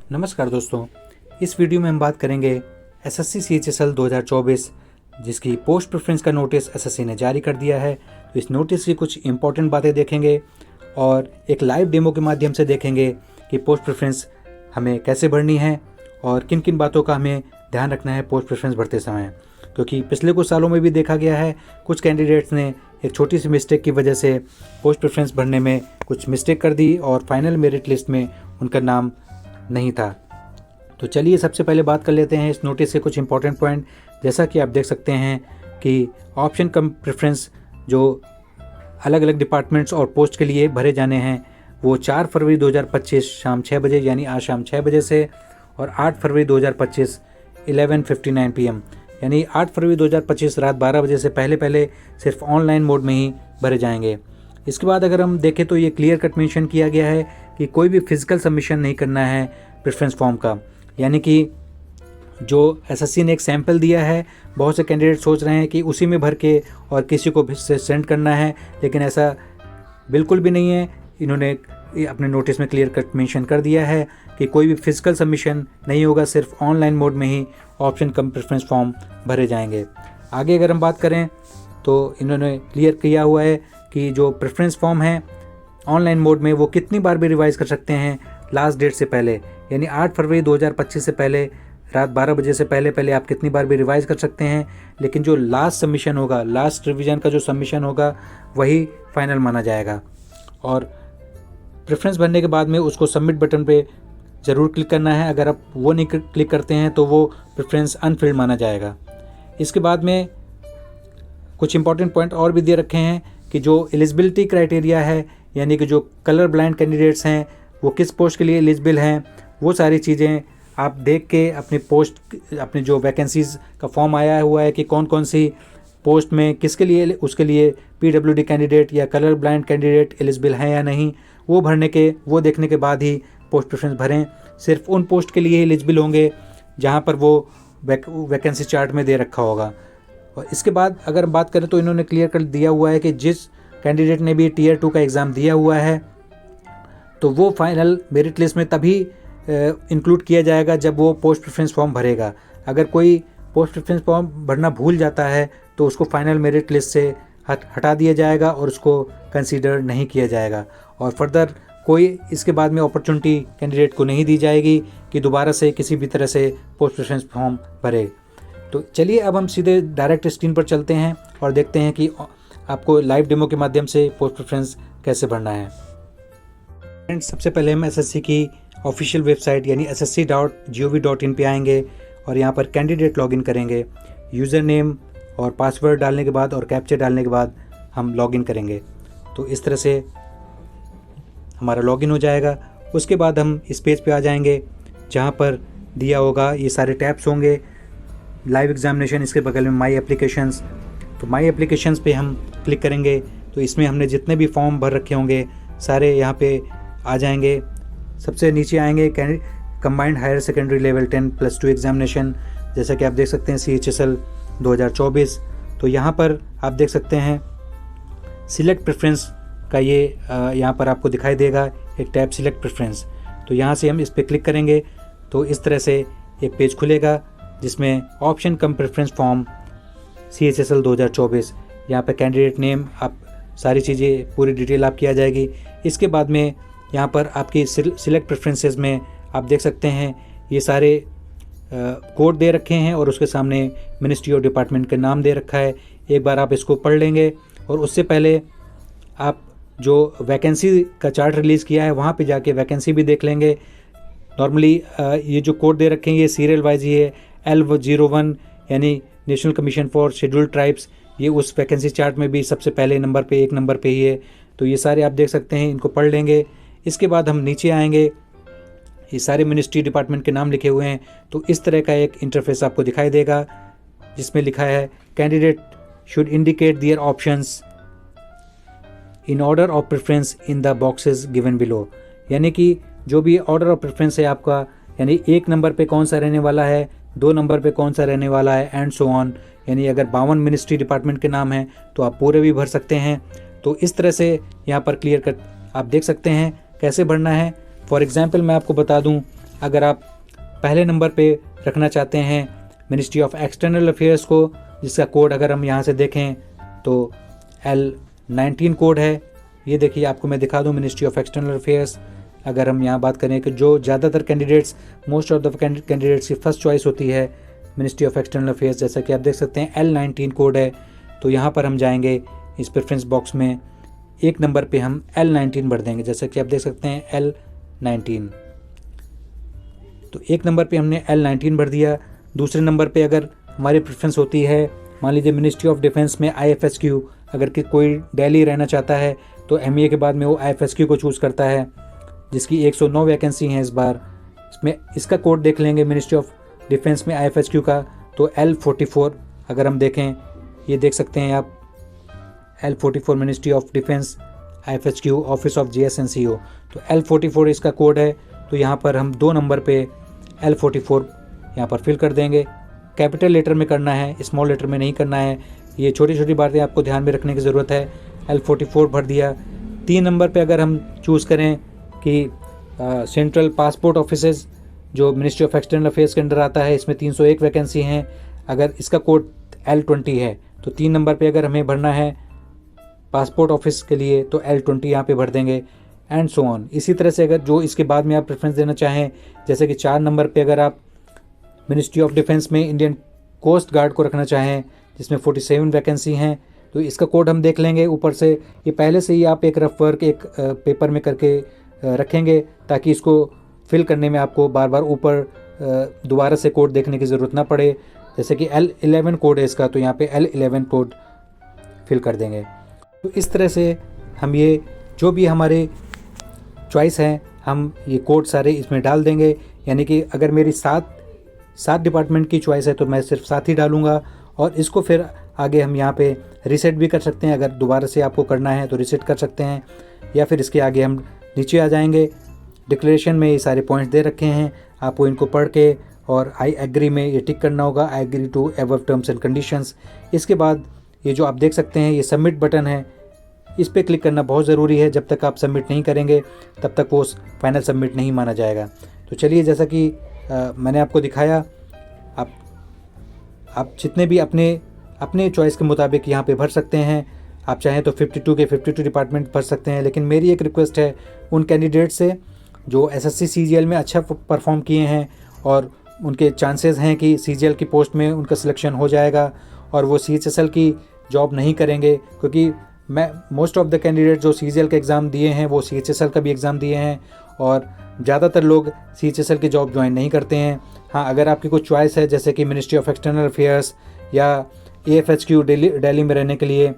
नमस्कार दोस्तों, इस वीडियो में हम बात करेंगे एसएससी सीएचएसएल 2024 जिसकी पोस्ट प्रेफरेंस का नोटिस एसएससी ने जारी कर दिया है। तो इस नोटिस की कुछ इंपॉर्टेंट बातें देखेंगे और एक लाइव डेमो के माध्यम से देखेंगे कि पोस्ट प्रेफरेंस हमें कैसे भरनी है और किन किन बातों का हमें ध्यान रखना है पोस्ट प्रेफरेंस भरते समय। क्योंकि पिछले कुछ सालों में भी देखा गया है कुछ कैंडिडेट्स ने एक छोटी सी मिस्टेक की वजह से पोस्ट प्रेफरेंस भरने में कुछ मिस्टेक कर दी और फाइनल मेरिट लिस्ट में उनका नाम नहीं था। तो चलिए सबसे पहले बात कर लेते हैं इस नोटिस से कुछ इंपॉर्टेंट पॉइंट। जैसा कि आप देख सकते हैं कि ऑप्शन कम प्रेफरेंस जो अलग अलग डिपार्टमेंट्स और पोस्ट के लिए भरे जाने हैं वो 4 फरवरी 2025 शाम 6 बजे यानी आज शाम 6 बजे से और 8 फरवरी 2025 11:59 PM यानी 8 फरवरी 2025 रात 12 बजे से पहले सिर्फ ऑनलाइन मोड में ही भरे जाएंगे। इसके बाद अगर हम देखें तो ये क्लियर कट मेंशन किया गया है कि कोई भी फिजिकल सबमिशन नहीं करना है प्रेफरेंस फॉर्म का। यानी कि जो एसएससी ने एक सैंपल दिया है, बहुत से कैंडिडेट सोच रहे हैं कि उसी में भर के और किसी को भी सेंड करना है, लेकिन ऐसा बिल्कुल भी नहीं है। इन्होंने अपने नोटिस में क्लियर कट मेंशन कर दिया है कि कोई भी फिजिकल सबमिशन नहीं होगा, सिर्फ ऑनलाइन मोड में ही ऑप्शन कम प्रेफरेंस फॉर्म भरे जाएंगे। आगे अगर हम बात करें तो इन्होंने क्लियर किया हुआ है कि जो प्रेफरेंस फॉर्म है ऑनलाइन मोड में वो कितनी बार भी रिवाइज़ कर सकते हैं लास्ट डेट से पहले, यानी 8 फरवरी 2025 से पहले रात 12 बजे से पहले आप कितनी बार भी रिवाइज़ कर सकते हैं। लेकिन जो लास्ट सबमिशन होगा, लास्ट रिवीजन का जो सबमिशन होगा वही फाइनल माना जाएगा। और प्रेफरेंस भरने के बाद में उसको सबमिट बटन पे ज़रूर क्लिक करना है। अगर आप वो नहीं क्लिक करते हैं तो वो प्रेफरेंस अनफिल्ड माना जाएगा। इसके बाद में कुछ इंपॉर्टेंट पॉइंट और भी दे रखे हैं कि जो एलिजिबिलिटी क्राइटेरिया है, यानी कि जो कलर ब्लाइंड कैंडिडेट्स हैं वो किस पोस्ट के लिए एलिजिबल हैं, वो सारी चीज़ें आप देख के अपने जो वैकेंसीज़ का फॉर्म आया हुआ है कि कौन कौन सी पोस्ट में किसके लिए, उसके लिए पीडब्ल्यूडी कैंडिडेट या कलर ब्लाइंड कैंडिडेट एलिजिबल हैं या नहीं, वो देखने के बाद ही पोस्ट प्रेफरेंस भरें। सिर्फ उन पोस्ट के लिए एलिजिबल होंगे जहाँ पर वो वैकेंसी चार्ट में दे रखा होगा। और इसके बाद अगर बात करें तो इन्होंने क्लियर कर दिया हुआ है कि जिस कैंडिडेट ने भी टियर 2 का एग्ज़ाम दिया हुआ है तो वो फाइनल मेरिट लिस्ट में तभी इंक्लूड किया जाएगा जब वो पोस्ट प्रेफरेंस फॉर्म भरेगा। अगर कोई पोस्ट प्रेफरेंस फॉर्म भरना भूल जाता है तो उसको फाइनल मेरिट लिस्ट से हटा दिया जाएगा और उसको कंसीडर नहीं किया जाएगा। और फर्दर कोई इसके बाद में अपॉर्चुनिटी कैंडिडेट को नहीं दी जाएगी कि दोबारा से किसी भी तरह से पोस्ट प्रेफरेंस फॉर्म भरे। तो चलिए अब हम सीधे डायरेक्ट स्क्रीन पर चलते हैं और देखते हैं कि आपको लाइव डेमो के माध्यम से पोस्ट प्रेफरेंस कैसे भरना है। फ्रेंड्स, सबसे पहले हम एसएससी की ऑफिशियल वेबसाइट यानी ssc.gov.in पे आएंगे और यहाँ पर कैंडिडेट लॉगिन करेंगे। यूज़र नेम और पासवर्ड डालने के बाद और कैप्चा डालने के बाद हम लॉगिन करेंगे। तो इस तरह से हमारा लॉगिन हो जाएगा। उसके बाद हम इस पेज पे आ जाएंगे जहाँ पर दिया होगा ये सारे टैब्स होंगे। लाइव एग्जामिनेशन, इसके बगल में माई एप्लीकेशंस। तो माई एप्लीकेशंस पे हम क्लिक करेंगे तो इसमें हमने जितने भी फॉर्म भर रखे होंगे सारे यहाँ पे आ जाएंगे। सबसे नीचे आएंगे combined higher secondary level 10+2 examination, जैसा कि आप देख सकते हैं CHSL 2024। तो यहाँ पर आप देख सकते हैं सिलेक्ट प्रेफरेंस का ये यहाँ पर आपको दिखाई देगा एक टैब सिलेक्ट प्रेफरेंस। तो यहाँ से हम इस पर क्लिक करेंगे तो इस तरह से एक पेज खुलेगा जिसमें ऑप्शन कम प्रेफरेंस फॉर्म CHSL 2024, यहाँ पर कैंडिडेट नेम, आप सारी चीज़ें पूरी डिटेल आपकी आ जाएगी। इसके बाद में यहाँ पर आपकी सिलेक्ट प्रेफरेंसेस में आप देख सकते हैं ये सारे कोड दे रखे हैं और उसके सामने मिनिस्ट्री और डिपार्टमेंट का नाम दे रखा है। एक बार आप इसको पढ़ लेंगे और उससे पहले आप जो वैकेंसी का चार्ट रिलीज़ किया है वहाँ पे जाके वैकेंसी भी देख लेंगे। नॉर्मली ये जो कोड दे रखे हैं ये सीरियल वाइज ही है। L01 यानी national commission for scheduled tribes, ये उस वैकेंसी चार्ट में भी सबसे पहले नंबर पे, एक नंबर पे ही है। तो ये सारे आप देख सकते हैं, इनको पढ़ लेंगे। इसके बाद हम नीचे आएंगे, ये सारे मिनिस्ट्री डिपार्टमेंट के नाम लिखे हुए हैं। तो इस तरह का एक इंटरफेस आपको दिखाई देगा जिसमें लिखा है candidate should indicate their options in order of preference in the boxes given below. यानी कि जो भी ऑर्डर ऑफ प्रेफरेंस है आपका, यानी 1 नंबर पे कौन सा रहने वाला है, 2 नंबर पे कौन सा रहने वाला है, एंड सो ऑन। यानी अगर 52 मिनिस्ट्री डिपार्टमेंट के नाम हैं तो आप पूरे भी भर सकते हैं। तो इस तरह से यहाँ पर क्लियर कट आप देख सकते हैं कैसे भरना है। फॉर एग्जांपल मैं आपको बता दूं, अगर आप पहले नंबर पे रखना चाहते हैं मिनिस्ट्री ऑफ एक्सटर्नल अफेयर्स को, जिसका कोड अगर हम यहाँ से देखें तो L19 कोड है। ये देखिए, आपको मैं दिखा दूँ मिनिस्ट्री ऑफ एक्सटर्नल अफेयर्स। अगर हम यहाँ बात करें कि जो ज़्यादातर candidates, most of the candidates की फर्स्ट चॉइस होती है मिनिस्ट्री ऑफ एक्सटर्नल अफेयर्स, जैसा कि आप देख सकते हैं L19 कोड है। तो यहाँ पर हम जाएंगे इस प्रेफरेंस बॉक्स में, एक नंबर पे हम L19 भर देंगे, जैसा कि आप देख सकते हैं L19। तो एक नंबर पे हमने L19 भर दिया। दूसरे नंबर पे अगर हमारी प्रेफरेंस होती है, मान लीजिए मिनिस्ट्री ऑफ डिफेंस में IFSQ, अगर कि कोई दिल्ली रहना चाहता है तो MEA के बाद में वो IFSQ को चूज़ करता है, जिसकी 109 वैकेंसी हैं इस बार। इसमें इसका कोड देख लेंगे मिनिस्ट्री ऑफ डिफेंस में IFSQ का, तो L44 अगर हम देखें, ये देख सकते हैं आप L44 ministry of defence IFSQ office of GSNCO, तो L44 इसका कोड है। तो यहाँ पर हम 2 नंबर पे L44 यहाँ पर फिल कर देंगे। कैपिटल लेटर में करना है, स्मॉल लेटर में नहीं करना है। ये छोटी छोटी बातें आपको ध्यान में रखने की ज़रूरत है। L44 भर दिया। 3 नंबर पे अगर हम चूज़ करें कि सेंट्रल पासपोर्ट ऑफिसेज जो मिनिस्ट्री ऑफ एक्सटर्नल अफेयर्स के अंडर आता है, इसमें 301 वैकेंसी हैं, अगर इसका कोड L20 है तो 3 नंबर पे अगर हमें भरना है पासपोर्ट ऑफिस के लिए तो L20 यहाँ पे भर देंगे, एंड सो ऑन। इसी तरह से अगर जो इसके बाद में आप प्रेफरेंस देना चाहें, जैसे कि 4 नंबर पे अगर आप मिनिस्ट्री ऑफ डिफेंस में इंडियन कोस्ट गार्ड को रखना चाहें, जिसमें 47 वैकेंसी हैं, तो इसका कोड हम देख लेंगे ऊपर से। ये पहले से ही आप एक रफ वर्क एक पेपर में करके रखेंगे, ताकि इसको फिल करने में आपको बार बार ऊपर दोबारा से कोड देखने की ज़रूरत ना पड़े। जैसे कि L11 कोड है इसका, तो यहाँ पे L11 कोड फिल कर देंगे। तो इस तरह से हम ये जो भी हमारे चॉइस हैं, हम ये कोड सारे इसमें डाल देंगे। यानी कि अगर मेरी 7 डिपार्टमेंट की चॉइस है तो मैं सिर्फ 7 ही डालूँगा, और इसको फिर आगे हम यहाँ पे रीसेट भी कर सकते हैं। अगर दोबारा से आपको करना है तो रीसेट कर सकते हैं, या फिर इसके आगे हम नीचे आ जाएंगे। डिक्लेरेशन में ये सारे पॉइंट्स दे रखे हैं, आपको इनको पढ़ के और आई एग्री में ये टिक करना होगा, I agree to above terms and conditions. इसके बाद ये जो आप देख सकते हैं ये सबमिट बटन है, इस पर क्लिक करना बहुत ज़रूरी है। जब तक आप सबमिट नहीं करेंगे तब तक वो फाइनल सबमिट नहीं माना जाएगा। तो चलिए, जैसा कि मैंने आपको दिखाया, आप जितने भी अपने चॉइस के मुताबिक यहाँ पे भर सकते हैं। आप चाहें तो 52 के 52 डिपार्टमेंट भर सकते हैं, लेकिन मेरी एक रिक्वेस्ट है उन कैंडिडेट से जो SSC CGL में अच्छा परफॉर्म किए हैं और उनके चांसेस हैं कि CGL की पोस्ट में उनका सिलेक्शन हो जाएगा और वो CHSL की जॉब नहीं करेंगे, क्योंकि मैं मोस्ट ऑफ द कैंडिडेट जो CGL का एग्ज़ाम दिए हैं वो CHSL का भी एग्ज़ाम दिए हैं, और ज़्यादातर लोग CHSL की जॉब ज्वाइन नहीं करते हैं। हाँ, अगर आपकी कुछ चॉइस है जैसे कि मिनिस्ट्री ऑफ एक्सटर्नल अफेयर्स या AFHQ दिल्ली में रहने के लिए,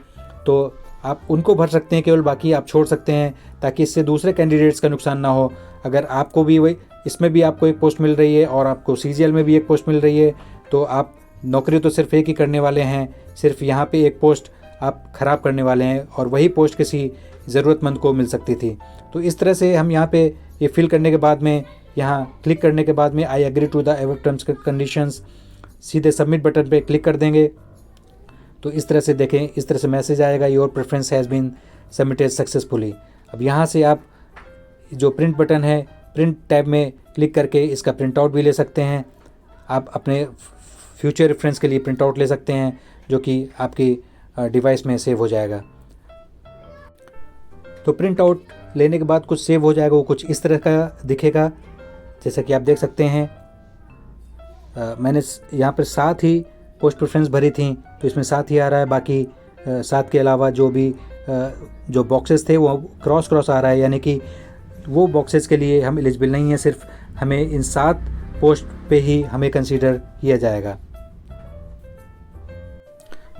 तो आप उनको भर सकते हैं केवल, बाकी आप छोड़ सकते हैं, ताकि इससे दूसरे कैंडिडेट्स का नुकसान ना हो। अगर आपको भी वही इसमें भी आपको एक पोस्ट मिल रही है और आपको CGL में भी एक पोस्ट मिल रही है, तो आप नौकरी तो सिर्फ एक ही करने वाले हैं, सिर्फ यहाँ पे एक पोस्ट आप ख़राब करने वाले हैं, और वही पोस्ट किसी ज़रूरतमंद को मिल सकती थी। तो इस तरह से हम यहाँ पे ये फिल करने के बाद में, यहाँ क्लिक करने के बाद में I agree to the above terms conditions, सीधे सबमिट बटन पे क्लिक कर देंगे। तो इस तरह से देखें, इस तरह से मैसेज आएगा, your preference has been submitted successfully. अब यहाँ से आप जो प्रिंट बटन है, प्रिंट टैब में क्लिक करके इसका प्रिंट आउट भी ले सकते हैं। आप अपने फ्यूचर रेफरेंस के लिए प्रिंट आउट ले सकते हैं, जो कि आपकी डिवाइस में सेव हो जाएगा। तो प्रिंट आउट लेने के बाद कुछ सेव हो जाएगा, वो कुछ इस तरह का दिखेगा, जैसा कि आप देख सकते हैं। मैंने यहाँ पर 7 ही पोस्ट प्रेफरेंस भरी थी, तो इसमें 7 ही आ रहा है। बाकी 7 के अलावा जो भी जो बॉक्सेस थे वो क्रॉस आ रहा है, यानी कि वो बॉक्सेस के लिए हम एलिजिबल नहीं हैं, सिर्फ हमें इन 7 पोस्ट पे ही हमें कंसीडर किया जाएगा।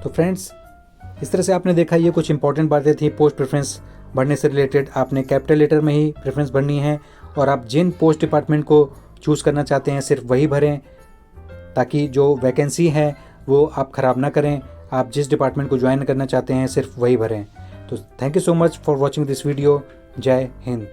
तो फ्रेंड्स, इस तरह से आपने देखा, ये कुछ इंपॉर्टेंट बातें थी पोस्ट प्रेफरेंस भरने से रिलेटेड। आपने कैपिटल लेटर में ही प्रेफरेंस भरनी है, और आप जिन पोस्ट डिपार्टमेंट को चूज़ करना चाहते हैं सिर्फ वही भरें, ताकि जो वैकेंसी है वो आप ख़राब ना करें। आप जिस डिपार्टमेंट को ज्वाइन करना चाहते हैं सिर्फ वही भरें। तो thank you so much for watching this video. जय हिंद।